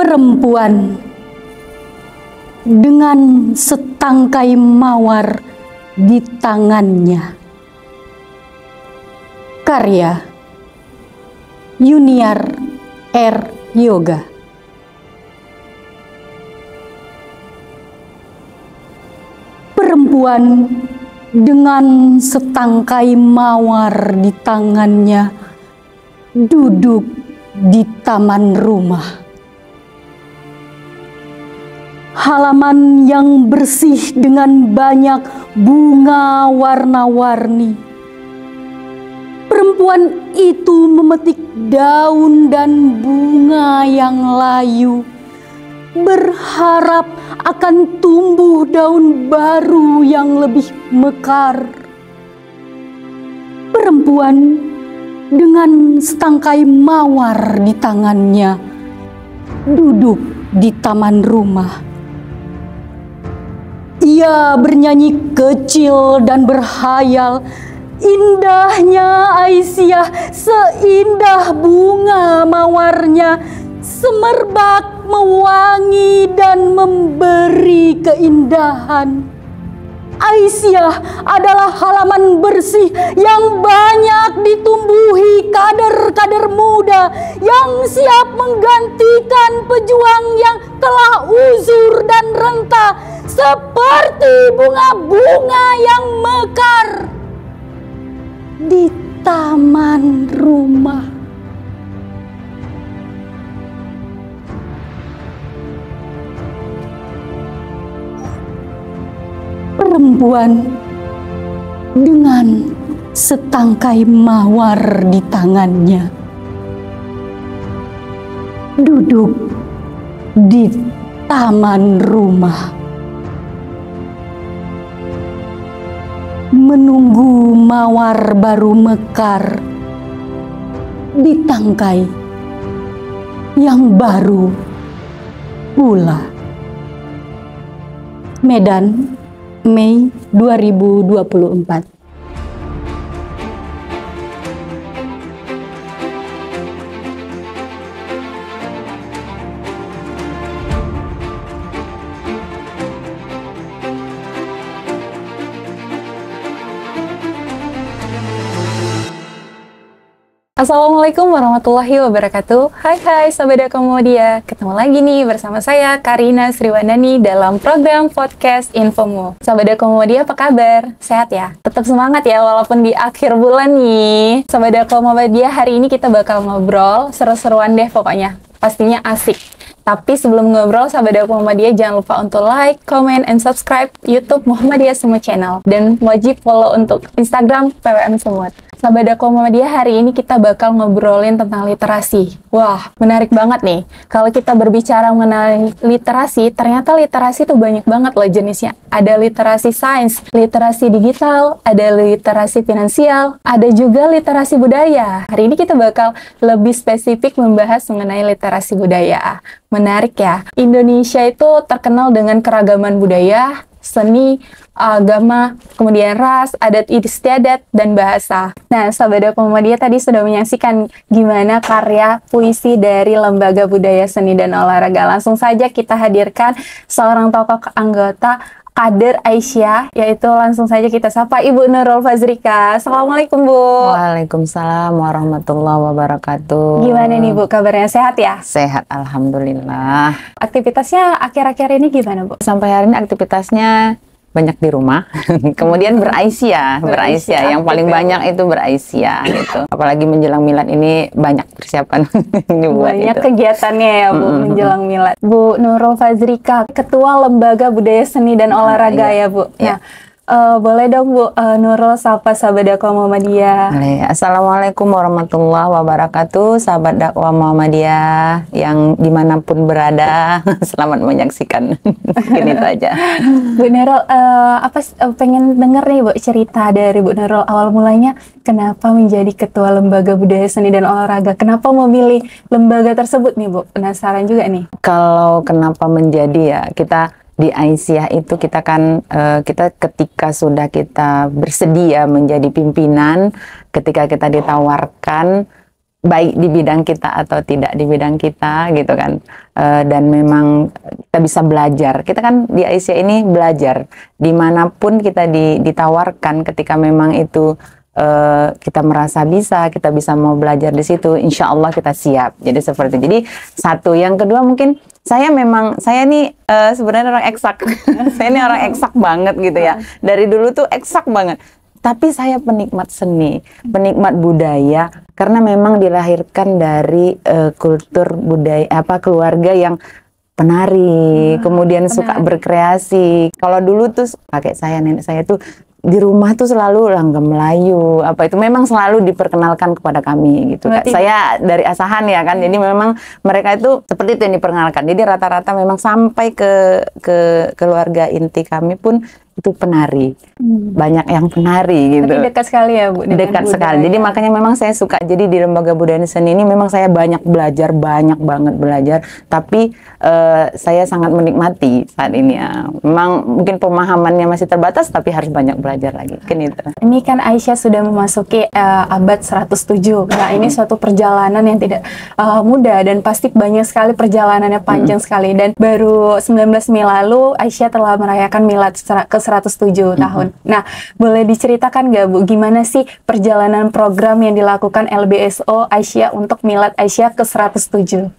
Perempuan dengan setangkai mawar di tangannya. Karya Yuniar R. Yoga. Perempuan dengan setangkai mawar di tangannya duduk di taman rumah. Halaman yang bersih dengan banyak bunga warna-warni. Perempuan itu memetik daun dan bunga yang layu, berharap akan tumbuh daun baru yang lebih mekar. Perempuan dengan setangkai mawar di tangannya duduk di taman rumah. Ia bernyanyi kecil dan berhayal, indahnya Aisyah seindah bunga mawarnya, semerbak mewangi dan memberi keindahan. Aisyah adalah halaman bersih yang banyak ditumbuhi kader-kader muda yang siap menggantikan pejuang yang telah uzur dan renta, seperti bunga-bunga yang mekar di taman rumah. Perempuan dengan setangkai mawar di tangannya duduk di taman rumah, menunggu mawar baru mekar di tangkai yang baru pula. Medan, Mei 2024. Assalamualaikum warahmatullahi wabarakatuh. Hai Sahabat Akomodia, ketemu lagi nih bersama saya Karina Sriwandani dalam program podcast Infomu. Sahabat Akomodia, apa kabar? Sehat ya? Tetap semangat ya walaupun di akhir bulan nih. Sahabat Akomodia, hari ini kita bakal ngobrol seru-seruan deh pokoknya. Pastinya asik. Tapi sebelum ngobrol, Sahabat Muhammadiyah jangan lupa untuk like, comment, and subscribe YouTube Muhammadiyah Semut Channel. Dan wajib follow untuk Instagram PWM Semut. Sahabat Muhammadiyah, hari ini kita bakal ngobrolin tentang literasi. Wah, menarik banget nih. Kalau kita berbicara mengenai literasi, ternyata literasi itu banyak banget loh jenisnya. Ada literasi sains, literasi digital, ada literasi finansial, ada juga literasi budaya. Hari ini kita bakal lebih spesifik membahas mengenai literasi budaya. Menarik ya. Indonesia itu terkenal dengan keragaman budaya, seni, agama, kemudian ras, adat istiadat, dan bahasa. Nah, Sahabat Muhammadiyah tadi sudah menyaksikan gimana karya puisi dari Lembaga Budaya Seni dan Olahraga. Langsung saja kita hadirkan seorang tokoh anggota kader Aisyah, yaitu langsung saja kita sapa Ibu Nurul Fazrika. Assalamualaikum, Bu. Waalaikumsalam warahmatullahi wabarakatuh. Gimana nih, Bu? Kabarnya sehat ya? Sehat, alhamdulillah. Aktivitasnya akhir-akhir ini gimana, Bu? Sampai hari ini aktivitasnya banyak di rumah. Kemudian beraisyah. Yang paling banyak itu beraisyah gitu. Apalagi menjelang milad ini banyak persiapan dibuat banyak itu. Kegiatannya ya, Bu, menjelang milad. Bu Nurul Fazrika, Ketua Lembaga Budaya Seni dan Olahraga ya, Bu. Ya. Boleh dong, Bu Nurul sapa Sahabat Dakwah Muhammadiyah. Assalamualaikum warahmatullahi wabarakatuh, sahabat dakwah Muhammadiyah yang dimanapun berada, selamat menyaksikan. Ini saja. Bu Nurul, pengen denger nih, Bu, cerita dari Bu Nurul awal mulanya kenapa menjadi Ketua Lembaga Budaya Seni dan Olahraga? Kenapa memilih lembaga tersebut nih, Bu? Penasaran juga nih. Kalau kenapa menjadi ya, kita di Aisyah itu kita kan kita ketika sudah kita bersedia menjadi pimpinan, ketika kita ditawarkan baik di bidang kita atau tidak di bidang kita gitu kan. Dan memang kita bisa belajar. Kita kan di Aisyah ini belajar dimanapun kita ditawarkan, ketika memang itu kita merasa kita bisa mau belajar di situ, insya Allah kita siap. Jadi seperti itu. Jadi satu, yang kedua mungkin saya nih sebenarnya orang eksak. Saya ini orang eksak banget gitu ya. Dari dulu tuh eksak banget. Tapi saya penikmat seni, penikmat budaya, karena memang dilahirkan dari kultur budaya, keluarga yang penari, kemudian suka berkreasi. Kalau dulu tuh kakek saya, nenek saya tuh di rumah tuh selalu langgam Melayu, itu memang selalu diperkenalkan kepada kami gitu. Saya dari asahan ya kan, jadi memang mereka itu seperti itu yang diperkenalkan. Jadi rata-rata memang sampai ke keluarga inti kami pun itu penari, banyak yang penari gitu. Tapi dekat sekali ya Bu? Dekat sekali. Jadi makanya memang saya suka. Jadi di Lembaga Budaya dan Seni ini memang saya banyak banget belajar. Tapi saya sangat menikmati saat ini ya. Memang mungkin pemahamannya masih terbatas, tapi harus banyak belajar lagi. Ini kan Aisyah sudah memasuki abad 107. Nah ini suatu perjalanan yang tidak mudah, dan pasti banyak sekali perjalanannya, panjang sekali. Dan baru 19 Mei lalu Aisyah telah merayakan milad ke 107 tahun. Nah, boleh diceritakan nggak Bu, gimana sih perjalanan program yang dilakukan LBSO Aisyah untuk milad Aisyah ke 107?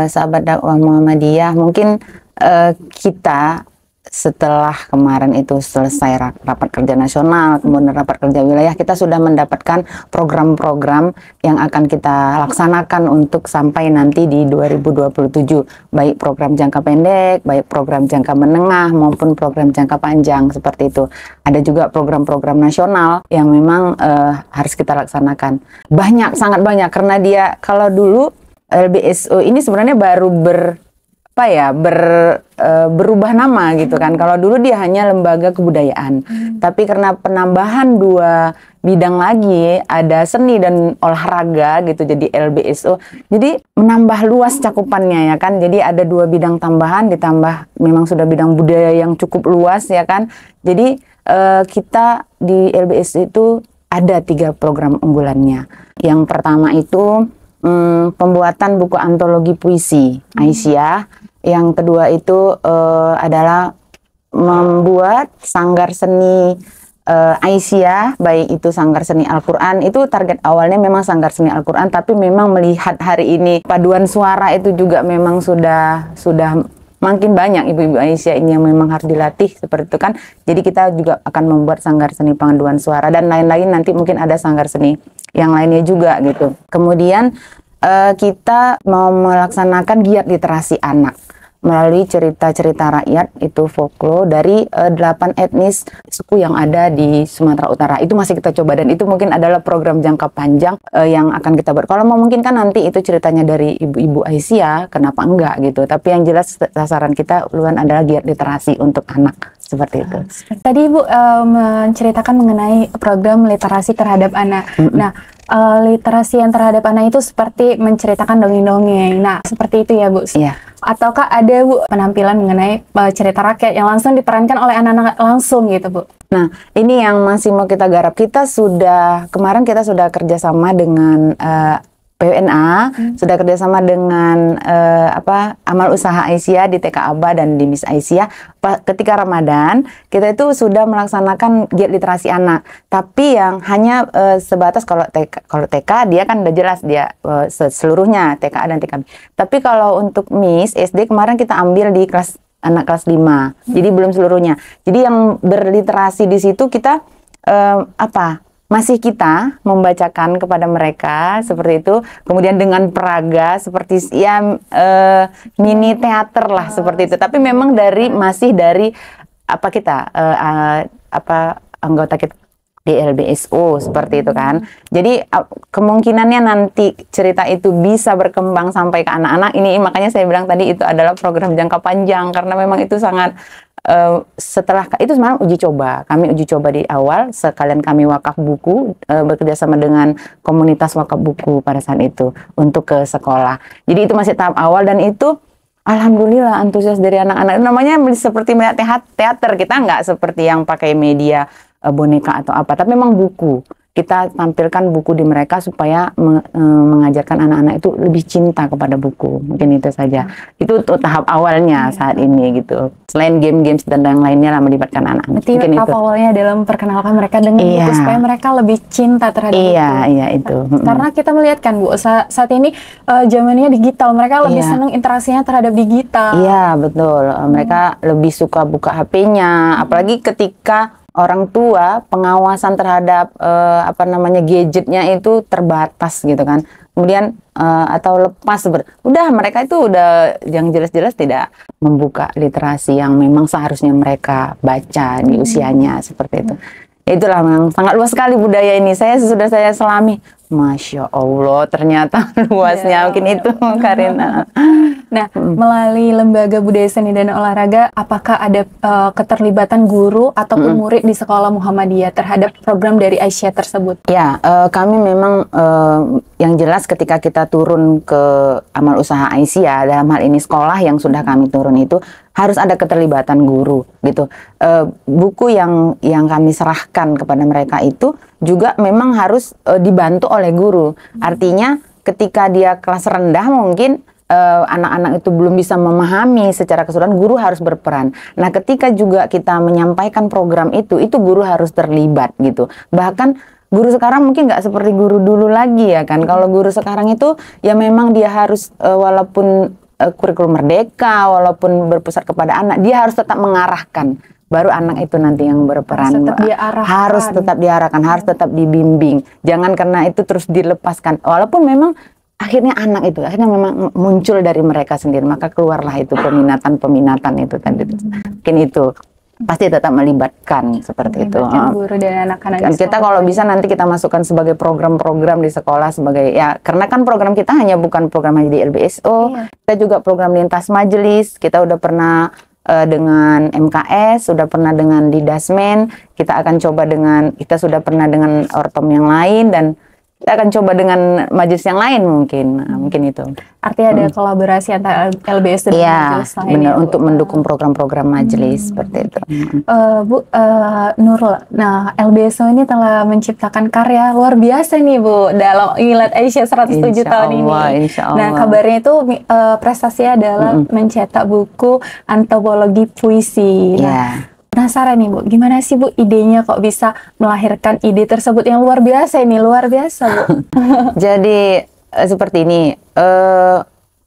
Sahabat dakwah Muhammadiyah, mungkin kita setelah kemarin itu selesai rapat kerja nasional, kemudian rapat kerja wilayah, kita sudah mendapatkan program-program yang akan kita laksanakan untuk sampai nanti di 2027, baik program jangka pendek, baik program jangka menengah maupun program jangka panjang, seperti itu. Ada juga program-program nasional yang memang harus kita laksanakan. Sangat banyak, karena dia kalau dulu LBSO ini sebenarnya baru berubah nama gitu kan. Kalau dulu dia hanya lembaga kebudayaan, tapi karena penambahan 2 bidang lagi, ada seni dan olahraga gitu, jadi LBSO, jadi menambah luas cakupannya ya kan. Jadi ada 2 bidang tambahan, ditambah memang sudah bidang budaya yang cukup luas ya kan. Jadi kita di LBSO itu ada 3 program unggulannya. Yang pertama itu pembuatan buku antologi puisi Aisyah. Yang kedua itu adalah membuat sanggar seni Aisyah, baik itu sanggar seni Al-Quran. Itu target awalnya memang sanggar seni Al-Quran, tapi memang melihat hari ini paduan suara itu juga memang sudah makin banyak ibu-ibu Aisyah ini yang memang harus dilatih seperti itu kan. Jadi kita juga akan membuat sanggar seni paduan suara dan lain-lain, nanti mungkin ada sanggar seni yang lainnya juga gitu. Kemudian kita mau melaksanakan giat literasi anak melalui cerita-cerita rakyat, itu folklore dari 8 etnis suku yang ada di Sumatera Utara. Itu masih kita coba, dan itu mungkin adalah program jangka panjang yang akan kita buat. Kalau memungkinkan nanti itu ceritanya dari ibu-ibu Aisyah, kenapa enggak gitu. Tapi yang jelas sasaran kita duluan adalah giat literasi untuk anak, seperti itu. Tadi Ibu menceritakan mengenai program literasi terhadap anak. Nah, literasi yang terhadap anak itu seperti menceritakan dongeng-dongeng. Nah, seperti itu ya Bu? Iya. Ataukah ada Bu penampilan mengenai cerita rakyat yang langsung diperankan oleh anak-anak langsung gitu Bu? Nah, ini yang masih mau kita garap. Kemarin kita sudah kerjasama dengan PWNA, sudah kerjasama dengan Amal Usaha Aisyah di TK Aba dan di Miss Aisyah. Ketika Ramadan, kita itu sudah melaksanakan giat literasi anak. Tapi yang hanya sebatas kalau TK dia kan udah jelas dia seluruhnya TKA dan TKB. Tapi kalau untuk Miss SD kemarin kita ambil di anak kelas 5. Jadi belum seluruhnya. Jadi yang berliterasi di situ kita masih kita membacakan kepada mereka seperti itu, kemudian dengan peraga seperti mini teater lah seperti itu. Tapi memang masih dari anggota kita di LBSO seperti itu kan. Jadi kemungkinannya nanti cerita itu bisa berkembang sampai ke anak-anak ini, makanya saya bilang tadi itu adalah program jangka panjang, karena memang itu sangat setelah itu sebenarnya kami uji coba di awal, sekalian kami wakaf buku, bekerja sama dengan komunitas wakaf buku pada saat itu untuk ke sekolah. Jadi itu masih tahap awal, dan itu alhamdulillah antusias dari anak-anak. Namanya seperti teater, kita nggak seperti yang pakai media boneka atau apa, tapi memang buku. kita tampilkan buku di mereka supaya mengajarkan anak-anak itu lebih cinta kepada buku. Mungkin itu saja. Itu untuk tahap awalnya saat ini gitu. Selain game-game dan yang lainnya lah melibatkan anak-anak. Berarti tahap awalnya dalam memperkenalkan mereka dengan buku supaya mereka lebih cinta terhadap buku. Iya itu. Karena kita melihat kan Bu, saat ini zamannya digital, mereka lebih senang interaksinya terhadap digital. Iya betul. Mereka lebih suka buka HP-nya, apalagi ketika orang tua pengawasan terhadap gadgetnya itu terbatas gitu kan. Kemudian atau lepas udah mereka itu udah yang jelas-jelas tidak membuka literasi yang memang seharusnya mereka baca di usianya seperti itu. Itulah memang sangat luas sekali budaya ini. Sudah saya selami. Masya Allah, ternyata luasnya mungkin itu Karina. Nah, melalui Lembaga Budaya Seni dan Olahraga, apakah ada keterlibatan guru ataupun murid di sekolah Muhammadiyah terhadap program dari Aisyah tersebut? Ya, kami memang yang jelas ketika kita turun ke amal usaha Aisyah, dalam hal ini sekolah yang sudah kami turun itu harus ada keterlibatan guru gitu. Buku yang kami serahkan kepada mereka itu juga memang harus dibantu oleh guru. Artinya ketika dia kelas rendah mungkin anak-anak itu belum bisa memahami secara keseluruhan, guru harus berperan. Nah, ketika juga kita menyampaikan program itu guru harus terlibat gitu. Bahkan guru sekarang mungkin nggak seperti guru dulu lagi ya kan. Kalau guru sekarang itu ya memang dia harus walaupun kurikulum merdeka, walaupun berpusat kepada anak, dia harus tetap mengarahkan. Baru anak itu nanti yang berperan. Harus tetap diarahkan, harus tetap dibimbing. Jangan karena itu terus dilepaskan. Walaupun memang akhirnya anak itu akhirnya memang muncul dari mereka sendiri, maka keluarlah itu peminatan itu tadi. Mungkin itu pasti tetap melibatkan seperti itu. Guru dan anak-anak. Kita kalau bisa nanti kita masukkan sebagai program-program di sekolah sebagai ya, karena kan program kita hanya bukan program hanya di LBSO, kita juga program lintas majelis. Kita udah pernah dengan MKS, sudah pernah dengan Didasmen, kita sudah pernah dengan Ortom yang lain, dan kita akan coba dengan majelis yang lain mungkin itu. Artinya ada kolaborasi antara LBS dan majelis lain. Benar, untuk mendukung program-program majelis seperti itu. Bu Nurul, nah LBSO ini telah menciptakan karya luar biasa nih Bu dalam Milad Aisyah 107 tahun ini. Insya Allah. Nah, kabarnya itu prestasinya adalah mencetak buku antologi puisi. Nah, penasaran nih Bu, gimana sih Bu idenya kok bisa melahirkan ide tersebut yang luar biasa ini, luar biasa Bu. Jadi seperti ini,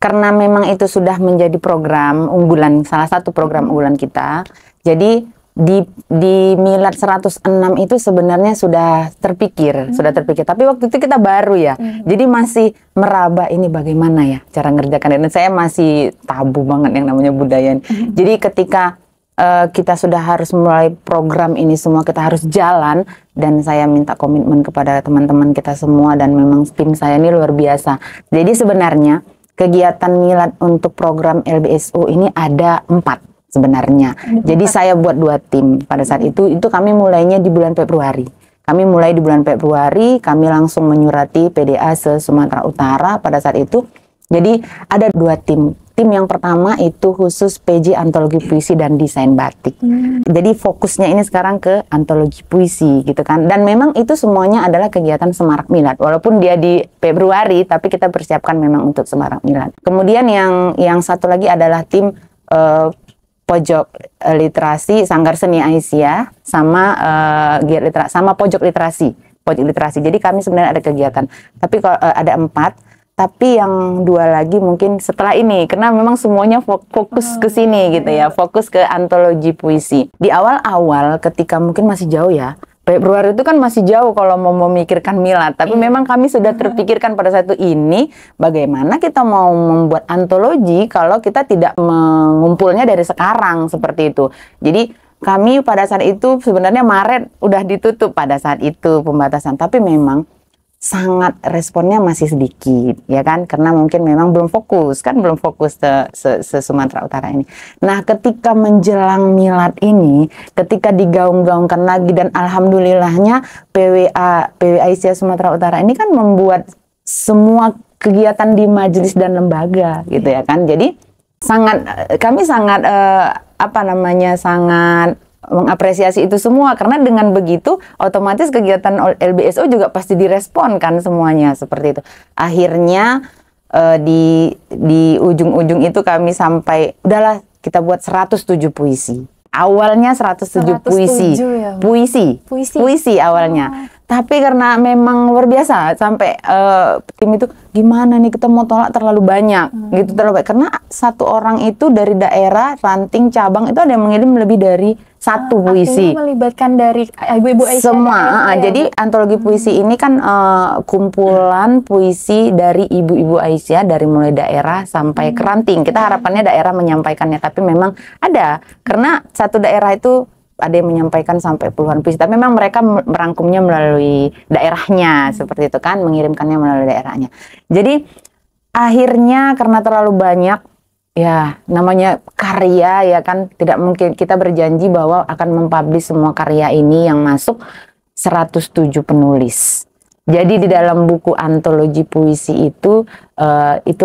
karena memang itu sudah menjadi program unggulan, salah satu program unggulan kita. Jadi di Milad 106 itu sebenarnya sudah terpikir, tapi waktu itu kita baru ya. Jadi masih meraba ini bagaimana ya cara ngerjakan, dan saya masih tabu banget yang namanya budaya. Jadi ketika kita sudah harus mulai program ini semua, kita harus jalan, dan saya minta komitmen kepada teman-teman kita semua, dan memang tim saya ini luar biasa. Jadi sebenarnya kegiatan Milad untuk program LBSO ini ada 4 sebenarnya. Jadi saya buat 2 tim pada saat itu kami mulainya di bulan Februari. Kami mulai di bulan Februari, kami langsung menyurati PDA se-Sumatera Utara pada saat itu. Jadi ada 2 tim. Tim yang pertama itu khusus PJ antologi puisi dan desain batik. Jadi fokusnya ini sekarang ke antologi puisi gitu kan. Dan memang itu semuanya adalah kegiatan Semarak Milad. Walaupun dia di Februari, tapi kita persiapkan memang untuk Semarak Milad. Kemudian yang satu lagi adalah tim pojok literasi Sanggar Seni Aisyah sama sama pojok literasi. Jadi kami sebenarnya ada kegiatan. Tapi kalau ada 4. Tapi yang 2 lagi mungkin setelah ini, karena memang semuanya fokus ke sini gitu ya, fokus ke antologi puisi. Di awal-awal ketika mungkin masih jauh ya, Februari itu kan masih jauh kalau mau memikirkan Milad, tapi memang kami sudah terpikirkan pada saat ini bagaimana kita mau membuat antologi kalau kita tidak mengumpulnya dari sekarang seperti itu. Jadi kami pada saat itu sebenarnya Maret udah ditutup pada saat itu pembatasan, tapi memang sangat responnya masih sedikit ya kan, karena mungkin memang belum fokus se Sumatera Utara ini. Nah, ketika menjelang Milad ini, ketika digaung-gaungkan lagi, dan alhamdulillahnya PWA Aisyah Sumatera Utara ini kan membuat semua kegiatan di majelis dan lembaga gitu ya kan. Jadi kami sangat mengapresiasi itu semua, karena dengan begitu otomatis kegiatan LBSO juga pasti direspon kan semuanya seperti itu. Akhirnya di ujung-ujung itu kami sampai udahlah kita buat 107 puisi. Awalnya 107 puisi. Ya, puisi awalnya. Tapi karena memang luar biasa sampai tim itu gimana nih, kita mau tolak terlalu banyak gitu, terlalu banyak. Karena satu orang itu dari daerah, ranting, cabang itu ada yang mengirim lebih dari satu puisi. Melibatkan dari ibu-ibu Aisyah semua. Jadi antologi puisi ini kan kumpulan puisi dari ibu-ibu Aisyah dari mulai daerah sampai ke ranting. Kita harapannya daerah menyampaikannya, tapi memang ada karena satu daerah itu ada yang menyampaikan sampai puluhan puisi, tapi memang mereka merangkumnya melalui daerahnya seperti itu kan, mengirimkannya melalui daerahnya. Jadi akhirnya karena terlalu banyak, ya namanya karya ya kan, tidak mungkin kita berjanji bahwa akan mempublish semua karya ini yang masuk 107 penulis. Jadi di dalam buku antologi puisi itu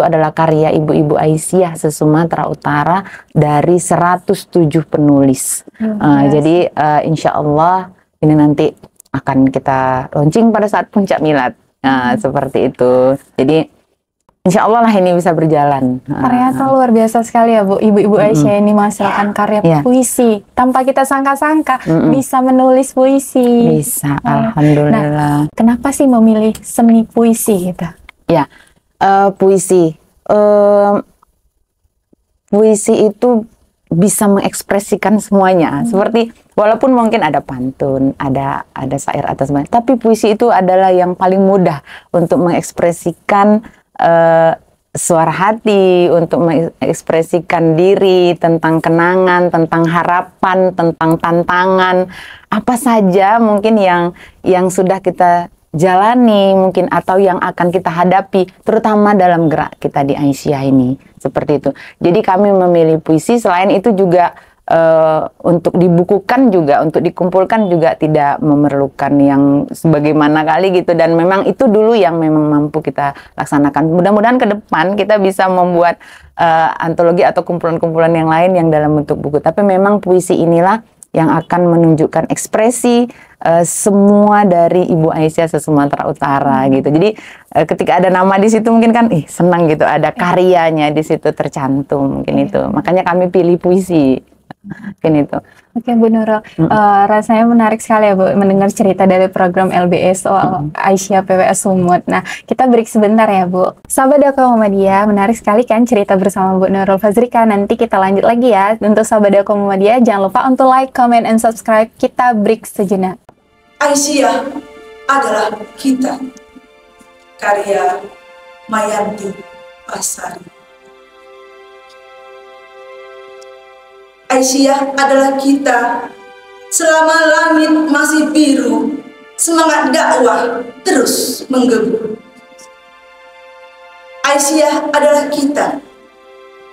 adalah karya ibu-ibu Aisyah se-Sumatera Utara dari 107 penulis. Jadi insya Allah ini nanti akan kita launching pada saat puncak milad. Seperti itu. Jadi insya Allah lah ini bisa berjalan. Ternyata luar biasa sekali ya Bu, ibu-ibu Aisyah ini menghasilkan karya puisi tanpa kita sangka-sangka bisa menulis puisi. Bisa, alhamdulillah. Nah, kenapa sih memilih seni puisi gitu? Ya, puisi. Puisi itu bisa mengekspresikan semuanya. Seperti walaupun mungkin ada pantun, ada syair atau sebagainya, tapi puisi itu adalah yang paling mudah untuk mengekspresikan suara hati, untuk mengekspresikan diri tentang kenangan, tentang harapan, tentang tantangan, apa saja mungkin yang sudah kita jalani mungkin atau yang akan kita hadapi, terutama dalam gerak kita di Aisyah ini, seperti itu. Jadi kami memilih puisi, selain itu juga untuk dibukukan juga, untuk dikumpulkan juga tidak memerlukan yang sebagaimana kali gitu, dan memang itu dulu yang memang mampu kita laksanakan. Mudah-mudahan ke depan kita bisa membuat antologi atau kumpulan-kumpulan yang lain yang dalam bentuk buku, tapi memang puisi inilah yang akan menunjukkan ekspresi semua dari Ibu Aisyah se-Sumatera Utara gitu. Jadi ketika ada nama di situ mungkin kan senang gitu, ada karyanya di situ tercantum mungkin itu. Makanya kami pilih puisi. Mungkin itu. Oke Bu Nurul, rasanya menarik sekali ya Bu mendengar cerita dari program LBSO Aisyah PWS Sumut. Nah, kita break sebentar ya Bu. Sahabat Dako Muhammadiyah, menarik sekali kan cerita bersama Bu Nurul Fazrika. Nanti kita lanjut lagi ya. Untuk sahabat Dako Muhammadiyah, jangan lupa untuk like, comment, and subscribe. Kita break sejenak. Aisyah adalah kita. Karya Mayanti Pasari. Aisyah adalah kita. Selama langit masih biru, semangat dakwah terus menggebu. Aisyah adalah kita.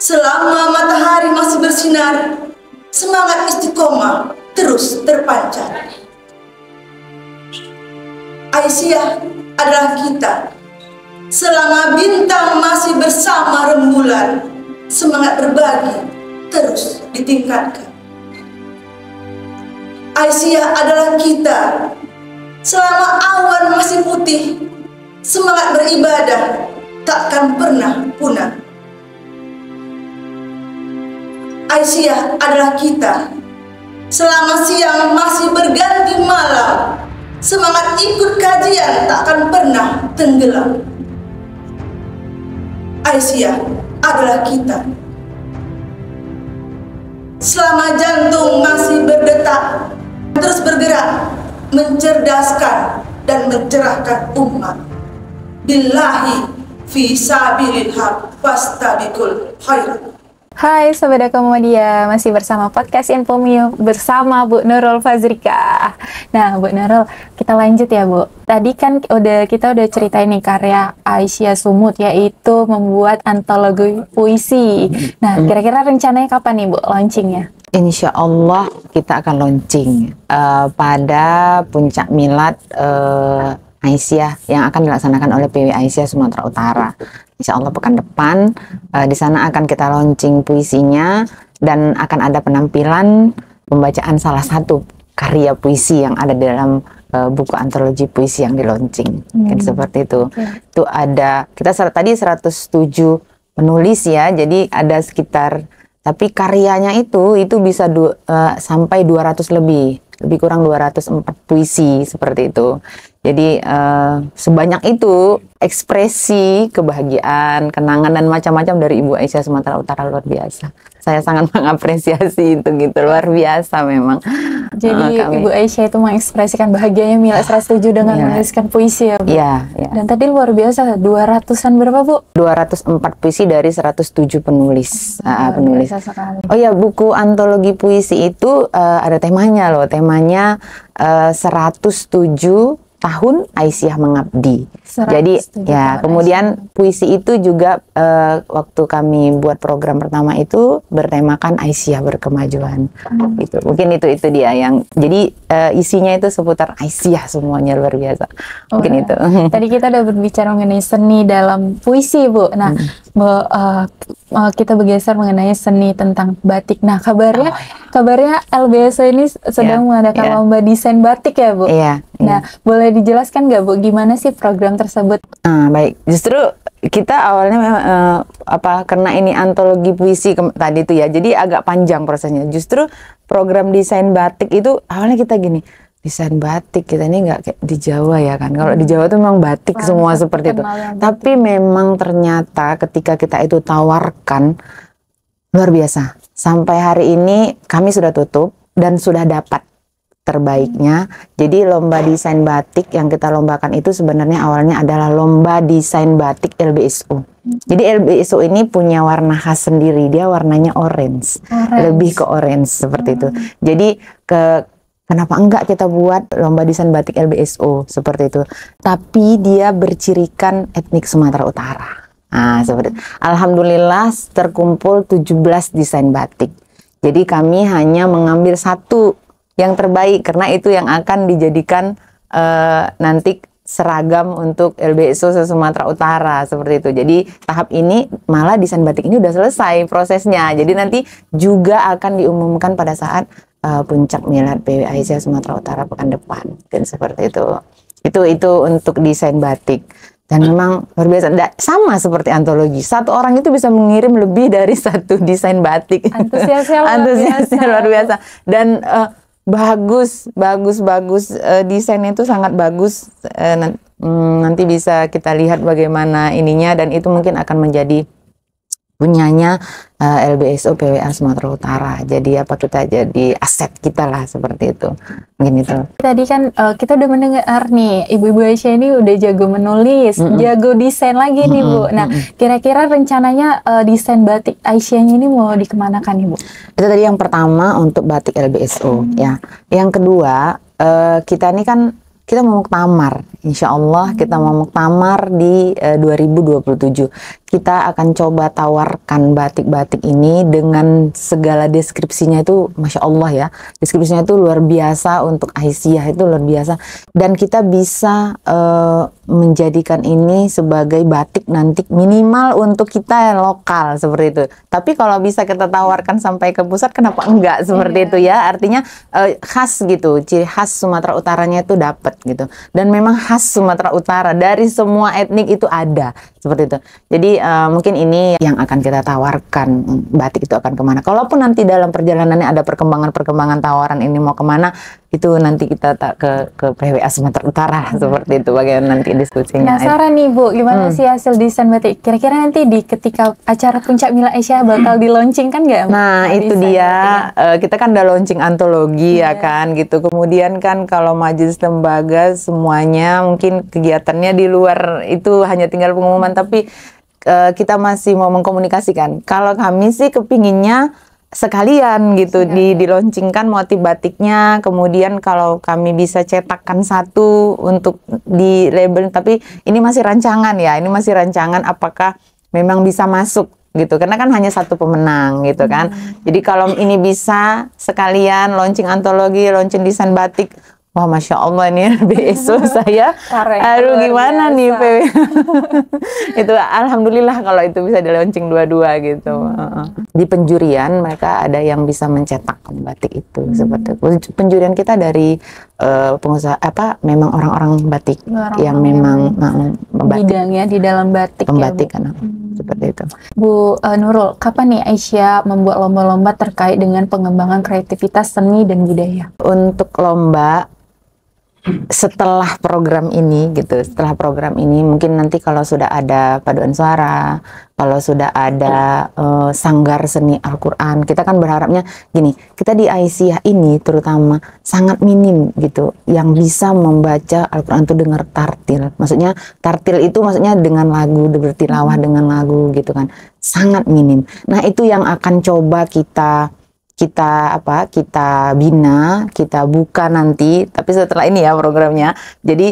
Selama matahari masih bersinar, semangat istiqomah terus terpancar. Aisyah adalah kita. Selama bintang masih bersama rembulan, semangat berbagi terus ditingkatkan. Aisyah adalah kita. Selama awan masih putih, semangat beribadah takkan pernah punah. Aisyah adalah kita. Selama siang masih berganti malam, semangat ikut kajian takkan pernah tenggelam. Aisyah adalah kita. Selama jantung masih berdetak, terus bergerak, mencerdaskan dan mencerahkan umat. Billahi fi sabilil haq fastabiqul khairat. Hai Sobat Dako Muhammadiyah, masih bersama podcast Infomu bersama Bu Nurul Fazrika. Nah Bu Nurul, kita lanjut ya Bu. Tadi kan kita udah ceritain nih karya Aisyah Sumut, yaitu membuat antologi puisi. Nah kira-kira rencananya kapan nih Bu launchingnya? Insya Allah kita akan launching pada puncak milad Aisyah yang akan dilaksanakan oleh PW Aisyah Sumatera Utara. Insya Allah pekan depan di sana akan kita launching puisinya, dan akan ada penampilan pembacaan salah satu karya puisi yang ada di dalam buku antologi puisi yang di launching. Seperti itu. Itu ada tadi 107 penulis ya, jadi ada sekitar, tapi karyanya itu bisa sampai 200 lebih kurang 204 puisi seperti itu. Jadi sebanyak itu ekspresi kebahagiaan, kenangan dan macam-macam dari Ibu Aisyah Sumatera Utara, luar biasa. Saya sangat mengapresiasi itu gitu, luar biasa memang. Jadi Ibu Aisyah itu mengekspresikan bahagianya Mila 107 dengan menuliskan puisi ya Bu? Iya. Dan tadi luar biasa, 200-an berapa Bu? 204 puisi dari 107 penulis. Penulis. Oh ya, buku antologi puisi itu ada temanya loh. Temanya 107 tahun Aisyah mengabdi. Jadi ya, kemudian puisi itu juga waktu kami buat program pertama itu bertemakan Aisyah berkemajuan. Gitu. Mungkin itu dia yang jadi isinya itu seputar Aisyah semuanya, luar biasa. Mungkin itu. Tadi kita udah berbicara mengenai seni dalam puisi Bu. Nah, kita bergeser mengenai seni tentang batik. Nah, kabarnya LBSO ini sedang mengadakan lomba desain batik ya Bu? Iya. Nah, boleh dijelaskan nggak Bu, gimana sih program tersebut? Baik, justru kita awalnya karena ini antologi puisi tadi itu ya, jadi agak panjang prosesnya. Justru program desain batik itu awalnya kita gini, desain batik kita ini nggak kayak di Jawa ya kan. Kalau di Jawa tuh memang batik semua seperti itu. Tapi memang ternyata ketika kita itu tawarkan, luar biasa. Sampai hari ini kami sudah tutup dan sudah dapat terbaiknya. Jadi lomba desain batik yang kita lombakan itu sebenarnya awalnya adalah lomba desain batik LBSO. Jadi LBSO ini punya warna khas sendiri, dia warnanya orange. Lebih ke orange seperti itu. Jadi kenapa enggak kita buat lomba desain batik LBSO seperti itu. Tapi dia bercirikan etnik Sumatera Utara. Seperti itu. Alhamdulillah terkumpul 17 desain batik. Jadi kami hanya mengambil satu yang terbaik, karena itu yang akan dijadikan nanti seragam untuk LBSO se-Sumatera Utara seperti itu. Jadi tahap ini malah desain batik ini udah selesai prosesnya. Jadi nanti juga akan diumumkan pada saat puncak milad PW Aisyah Sumatera Utara pekan depan. Dan seperti itu. Itu untuk desain batik. Dan memang luar biasa. Sama seperti antologi. Satu orang itu bisa mengirim lebih dari satu desain batik. Antusiasnya luar biasa. Dan bagus, desainnya itu sangat bagus. Nanti bisa kita lihat bagaimana ininya, dan itu mungkin akan menjadi punyanya LBSO PWA Sumatera Utara. Jadi kita jadi aset kita lah seperti itu. Mungkin itu. Tadi kan kita udah mendengar nih, Ibu Aisyah ini udah jago menulis, jago desain lagi nih Bu. Nah, kira-kira rencananya desain batik Aisyahnya ini mau dikemanakan Ibu? Itu tadi yang pertama untuk batik LBSO ya. Yang kedua, kita ini kan kita mau muktamar, insya Allah kita mau muktamar di 2027. Kita akan coba tawarkan batik-batik ini dengan segala deskripsinya itu, Masya Allah ya. Deskripsinya itu luar biasa untuk Aisyah, itu luar biasa. Dan kita bisa menjadikan ini sebagai batik nanti minimal untuk kita yang lokal seperti itu. Tapi kalau bisa kita tawarkan sampai ke pusat, kenapa enggak seperti itu ya. Artinya khas gitu, ciri khas Sumatera Utaranya itu dapat gitu. Dan memang khas Sumatera Utara dari semua etnik itu ada seperti itu. Jadi mungkin ini yang akan kita tawarkan, batik itu akan kemana. Kalaupun nanti dalam perjalanannya ada perkembangan tawaran ini mau kemana, itu nanti kita ke PWA Sumatera Utara seperti itu, bagaimana nanti diskusinya. Penasaran nih Bu, gimana sih hasil desain batik? Kira-kira nanti ketika acara puncak milad Aisyah bakal di launching kan nggak? Nah itu dia, kita kan udah launching antologi ya kan gitu. Kemudian kan kalau majelis lembaga semuanya mungkin kegiatannya di luar itu hanya tinggal pengumuman, tapi kita masih mau mengkomunikasikan. Kalau kami sih kepinginnya sekalian gitu di-launchingkan motif batiknya, kemudian kalau kami bisa cetakkan satu untuk di label, tapi ini masih rancangan ya, ini masih rancangan apakah memang bisa masuk gitu, karena kan hanya satu pemenang gitu kan. Jadi kalau ini bisa sekalian launching antologi, launching desain batik, Wah, Masya Allah nih BSO saya. Keren, Aduh, luar gimana nih biasa. PW? Itu alhamdulillah kalau itu bisa di launching dua-dua gitu. Di penjurian mereka ada yang bisa mencetak batik itu seperti itu. Penjurian kita dari pengusaha memang orang-orang batik Orang-orang yang memang membatik, bidangnya di dalam batik pembatik ya, Bu. kan seperti itu. Bu Nurul, kapan nih Aisyah membuat lomba-lomba terkait dengan pengembangan kreativitas seni dan budaya? Untuk lomba setelah program ini gitu, setelah program ini mungkin nanti kalau sudah ada paduan suara, kalau sudah ada sanggar seni Al-Quran, kita kan berharapnya gini, kita di Aisyah ini terutama sangat minim gitu yang bisa membaca Al-Quran itu dengar tartil. Maksudnya tartil itu maksudnya dengan lagu, bertilawah dengan lagu gitu kan, sangat minim. Nah itu yang akan coba kita bina, kita buka nanti, tapi setelah ini ya programnya. Jadi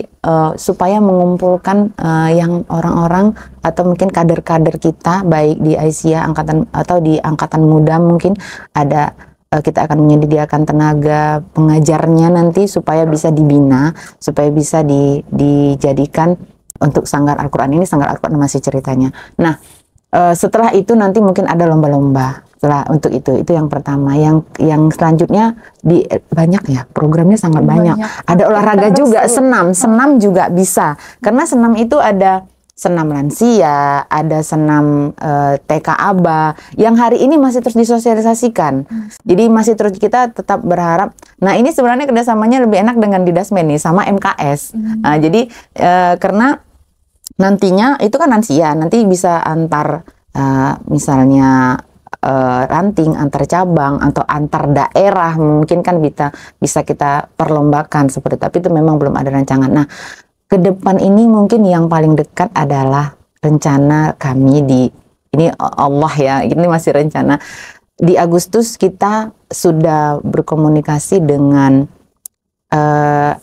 supaya mengumpulkan yang orang-orang atau mungkin kader-kader kita baik di Aisyah angkatan atau di angkatan muda mungkin ada kita akan menyediakan tenaga pengajarnya nanti supaya bisa dibina, supaya bisa dijadikan untuk sanggar Al-Quran ini. Sanggar Al-Quran masih ceritanya. Nah setelah itu nanti mungkin ada lomba-lomba. Setelah untuk itu yang pertama. Yang selanjutnya banyak ya, programnya sangat banyak. Ada olahraga juga, senam juga bisa. Karena senam itu ada senam lansia, ada senam TK ABA yang hari ini masih terus disosialisasikan. Jadi masih terus kita tetap berharap. Nah ini sebenarnya kerjasamanya lebih enak dengan Didasmen nih sama MKS. Nah, jadi karena nantinya itu kan lansia, nanti bisa antar misalnya ranting antar cabang atau antar daerah mungkin kan bisa kita perlombakan seperti itu. Tapi itu memang belum ada rancangan. Nah ke depan ini mungkin yang paling dekat adalah rencana kami ini Allah ya, ini masih rencana di Agustus kita sudah berkomunikasi dengan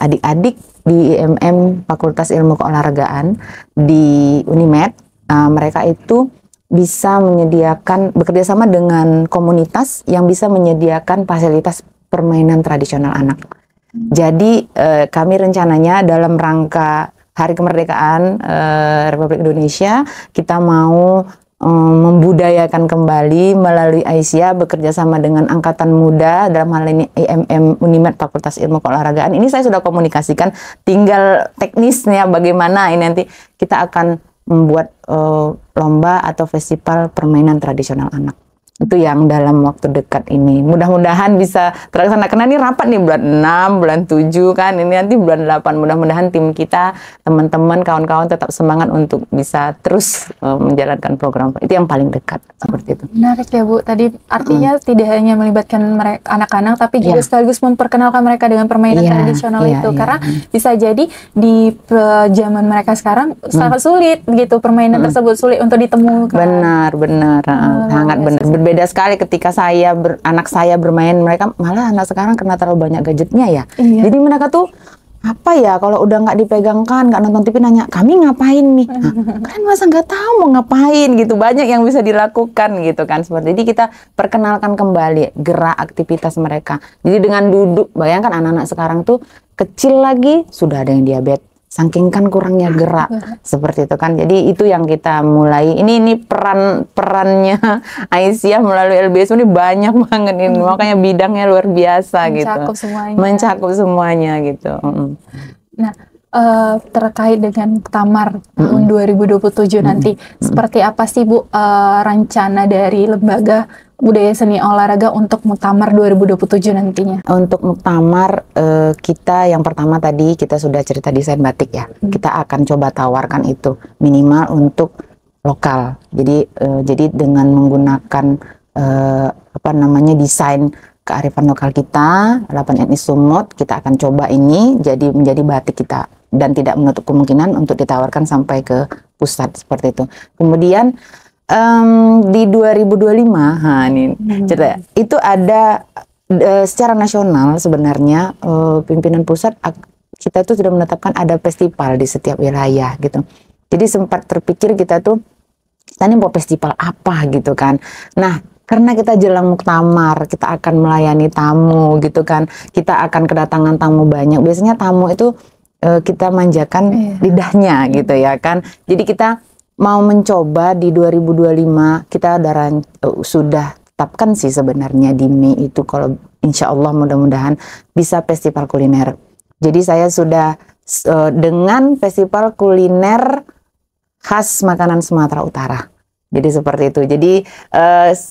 adik-adik di IMM Fakultas Ilmu Keolahragaan di Unimed. Mereka itu bisa bekerja sama dengan komunitas yang bisa menyediakan fasilitas permainan tradisional anak. Jadi kami rencananya dalam rangka Hari Kemerdekaan Republik Indonesia kita mau membudayakan kembali melalui Aisyah bekerja sama dengan Angkatan Muda, dalam hal ini IMM Unimed Fakultas Ilmu Keolahragaan. Ini saya sudah komunikasikan, tinggal teknisnya bagaimana ini nanti kita akan membuat lomba atau festival permainan tradisional anak. Itu yang dalam waktu dekat ini. Mudah-mudahan bisa terlaksana. Karena ini rapat nih bulan 6, bulan 7 kan. Ini nanti bulan 8. Mudah-mudahan tim kita, teman-teman, kawan-kawan tetap semangat untuk bisa terus menjalankan program. Itu yang paling dekat. Seperti itu. Menarik ya Bu. Tadi artinya tidak hanya melibatkan mereka, anak-anak, tapi juga sekaligus memperkenalkan mereka dengan permainan tradisional itu. Karena bisa jadi di zaman mereka sekarang sangat sulit gitu. Permainan tersebut sulit untuk ditemukan. Benar. Sangat benar. Beda sekali ketika anak saya bermain, mereka malah anak sekarang karena terlalu banyak gadgetnya ya. Jadi mereka tuh apa ya kalau udah nggak dipegangkan, nggak nonton TV nanya kami ngapain nih, kalian masa nggak tahu mau ngapain gitu. Banyak yang bisa dilakukan gitu kan. Seperti jadi kita perkenalkan kembali gerak aktivitas mereka. Jadi dengan duduk, bayangkan anak-anak sekarang tuh kecil lagi sudah ada yang diabetes. Saking kan kurangnya gerak seperti itu kan. Jadi itu yang kita mulai. Ini perannya Aisyah melalui LBS ini banyak banget ini. Makanya bidangnya luar biasa mencakup gitu. Semuanya. Mencakup semuanya gitu. Nah, terkait dengan Muktamar tahun 2027 nanti, seperti apa sih Bu rencana dari Lembaga Budaya Seni Olahraga untuk Muktamar 2027 nantinya? Untuk Muktamar kita yang pertama tadi kita sudah cerita desain batik ya. Kita akan coba tawarkan itu minimal untuk lokal. Jadi dengan menggunakan desain kearifan lokal kita, 8 etnis Sumut, kita akan coba ini menjadi batik kita dan tidak menutup kemungkinan untuk ditawarkan sampai ke pusat seperti itu. Kemudian di 2025, cerita itu ada secara nasional sebenarnya pimpinan pusat kita tuh sudah menetapkan ada festival di setiap wilayah gitu. Jadi sempat terpikir kita ini mau festival apa gitu kan. Nah Karena kita jelang muktamar, kita akan melayani tamu gitu kan. Kita akan kedatangan tamu banyak. Biasanya tamu itu kita manjakan lidahnya gitu ya kan. Jadi kita mau mencoba di 2025, kita sudah tetapkan sih sebenarnya di Mei itu, kalau insya Allah mudah-mudahan bisa festival kuliner. Jadi saya sudah dengan festival kuliner khas makanan Sumatera Utara. Jadi seperti itu. Jadi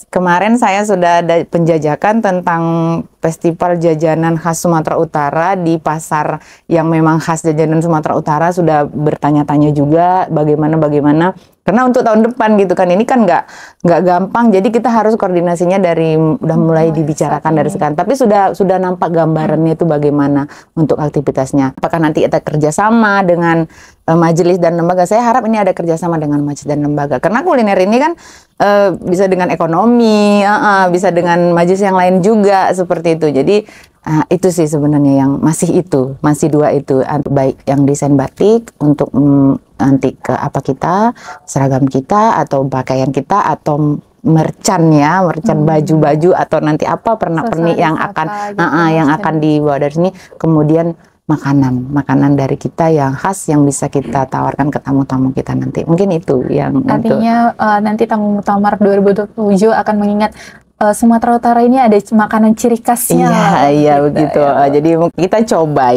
kemarin saya sudah ada penjajakan tentang festival jajanan khas Sumatera Utara di pasar yang memang khas jajanan Sumatera Utara. Sudah bertanya-tanya juga bagaimana. Karena untuk tahun depan gitu kan, ini kan nggak gampang. Jadi kita harus koordinasinya udah mulai dibicarakan dari sekarang. Tapi sudah nampak gambarannya itu bagaimana untuk aktivitasnya. Apakah nanti kita kerjasama dengan majelis dan lembaga? Saya harap ini ada kerjasama dengan majelis dan lembaga. Karena kuliner ini kan bisa dengan ekonomi, bisa dengan majelis yang lain juga seperti itu. Jadi itu sih sebenarnya yang masih dua itu, baik yang desain batik untuk nanti ke kita seragam kita atau pakaian kita atau merchan baju-baju atau nanti pernak-pernik yang akan dibawa dari sini. Kemudian makanan dari kita yang khas yang bisa kita tawarkan ke tamu-tamu kita nanti. Mungkin itu yang artinya nanti tamu muktamar 2027 akan mengingat Sumatera Utara ini ada makanan ciri khasnya. Iya begitu. Ya. Jadi kita coba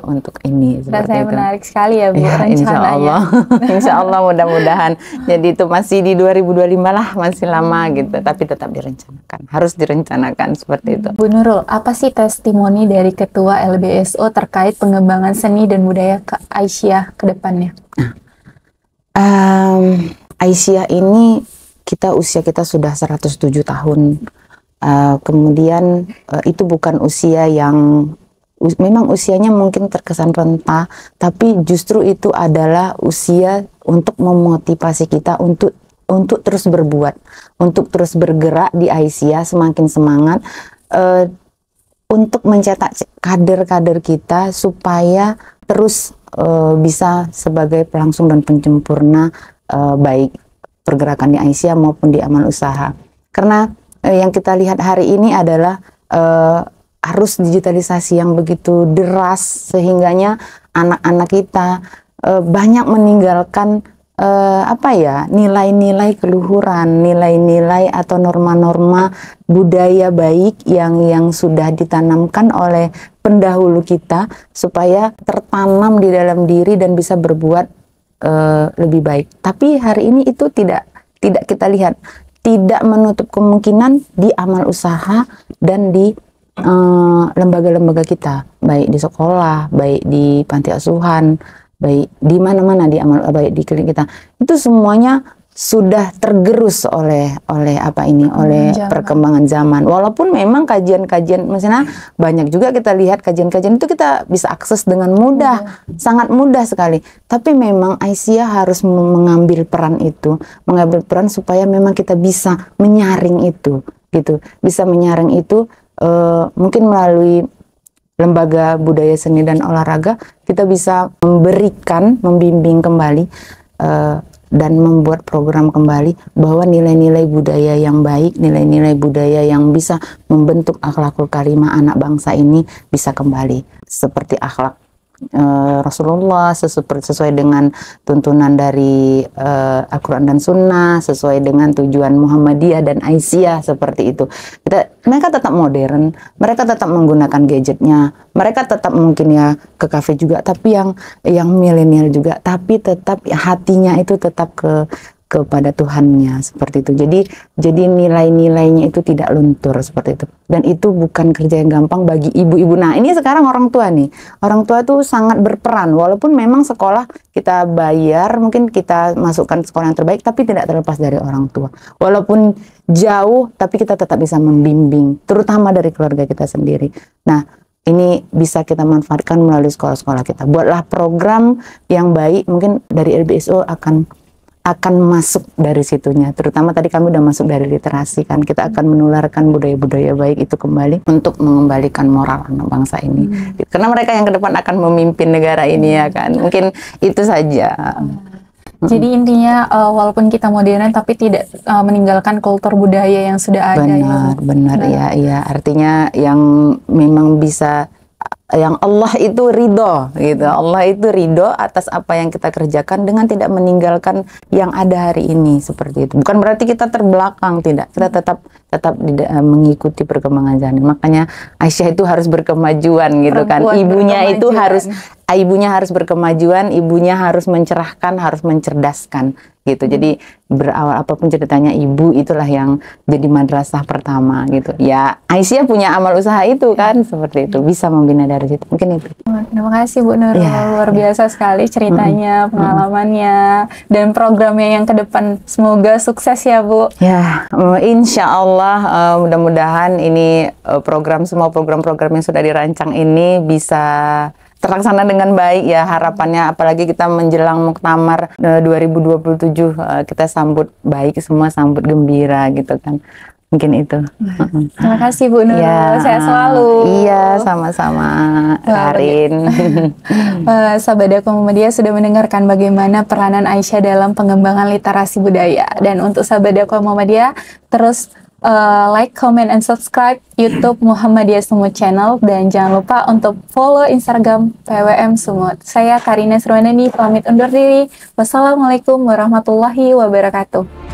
untuk ini. Rasanya menarik sekali ya Bu, rencananya. Insya Allah mudah-mudahan. Jadi itu masih di 2025 lah, masih lama gitu. Tapi tetap direncanakan, harus direncanakan seperti itu. Bu Nurul, apa sih testimoni dari Ketua LBSO terkait pengembangan seni dan budaya ke Aisyah ke depannya? Aisyah ini usia kita sudah 107 tahun. Kemudian itu bukan usia yang memang usianya mungkin terkesan renta, tapi justru itu adalah usia untuk memotivasi kita untuk terus berbuat, untuk terus bergerak di Aisyah, semakin semangat untuk mencetak kader-kader kita supaya terus bisa sebagai pelangsung dan penyempurna baik pergerakan di Aisyah maupun di amal usaha. Karena yang kita lihat hari ini adalah arus digitalisasi yang begitu deras, sehingganya anak-anak kita banyak meninggalkan nilai-nilai keluhuran, nilai-nilai atau norma-norma budaya baik yang sudah ditanamkan oleh pendahulu kita supaya tertanam di dalam diri dan bisa berbuat lebih baik. Tapi hari ini itu tidak kita lihat, tidak menutup kemungkinan di amal usaha dan di lembaga-lembaga kita, baik di sekolah, baik di panti asuhan, baik di mana-mana baik di klinik kita. Itu semuanya sudah tergerus oleh perkembangan zaman. Walaupun memang kajian-kajian, misalnya banyak juga kita lihat kajian-kajian itu kita bisa akses dengan mudah, sangat mudah sekali. Tapi memang Aisyah harus mengambil peran supaya memang kita bisa menyaring itu, gitu. Bisa menyaring itu mungkin melalui lembaga budaya seni dan olahraga kita bisa membimbing kembali dan membuat program kembali bahwa nilai-nilai budaya yang baik, nilai-nilai budaya yang bisa membentuk akhlakul karimah anak bangsa ini bisa kembali seperti akhlak Rasulullah, sesuai dengan tuntunan dari Al-Quran dan Sunnah, sesuai dengan tujuan Muhammadiyah dan Aisyah, seperti itu. Mereka tetap modern, mereka tetap menggunakan gadgetnya, mereka tetap mungkin ya ke kafe juga, tapi yang milenial juga, tapi tetap hatinya itu tetap kepada Tuhannya, seperti itu. Jadi nilai-nilainya itu tidak luntur seperti itu. Dan itu bukan kerja yang gampang bagi ibu-ibu. Nah, ini sekarang orang tua nih. Orang tua tuh sangat berperan. Walaupun memang sekolah kita bayar, mungkin kita masukkan sekolah yang terbaik, tapi tidak terlepas dari orang tua. Walaupun jauh, tapi kita tetap bisa membimbing, terutama dari keluarga kita sendiri. Nah, ini bisa kita manfaatkan melalui sekolah-sekolah kita. Buatlah program yang baik, mungkin dari LBSO akan masuk dari situnya, terutama tadi kami udah masuk dari literasi kan, kita akan menularkan budaya-budaya baik itu kembali untuk mengembalikan moral anak bangsa ini, karena mereka yang ke depan akan memimpin negara ini ya kan, mungkin itu saja. Jadi intinya walaupun kita modern tapi tidak meninggalkan kultur budaya yang sudah ada. Benar ya. Artinya yang memang bisa, yang Allah itu ridho gitu. Allah itu ridho atas apa yang kita kerjakan dengan tidak meninggalkan yang ada hari ini, seperti itu. Bukan berarti kita terbelakang, tidak. Kita tetap mengikuti perkembangan zaman. Makanya Aisyah itu harus berkemajuan gitu kan. Ibunya itu harus berkemajuan, ibunya harus mencerahkan, harus mencerdaskan gitu. Jadi berawal apapun ceritanya, ibu itulah yang jadi madrasah pertama gitu. Ya, Aisyah punya amal usaha itu kan, seperti itu. Bisa membina dari situ. Mungkin itu. Terima kasih Bu Nurul, luar biasa sekali ceritanya, pengalamannya, dan programnya yang ke depan. Semoga sukses ya Bu. Ya, insya Allah mudah-mudahan ini semua program-program yang sudah dirancang ini bisa terlaksana dengan baik ya, harapannya. Apalagi kita menjelang Muktamar 2027, kita sambut baik semua, sambut gembira gitu kan. Mungkin itu. Terima kasih Bu Nurul, sehat selalu. Iya, sama-sama Karin. Sahabat Muhammadiyah sudah mendengarkan bagaimana peranan Aisyah dalam pengembangan literasi budaya. Dan untuk sahabat Muhammadiyah, terus like, comment, and subscribe YouTube Muhammadiyah Sumut Channel, dan jangan lupa untuk follow Instagram PWM Sumut. Saya Karina Sriwandani pamit undur diri. Wassalamualaikum warahmatullahi wabarakatuh.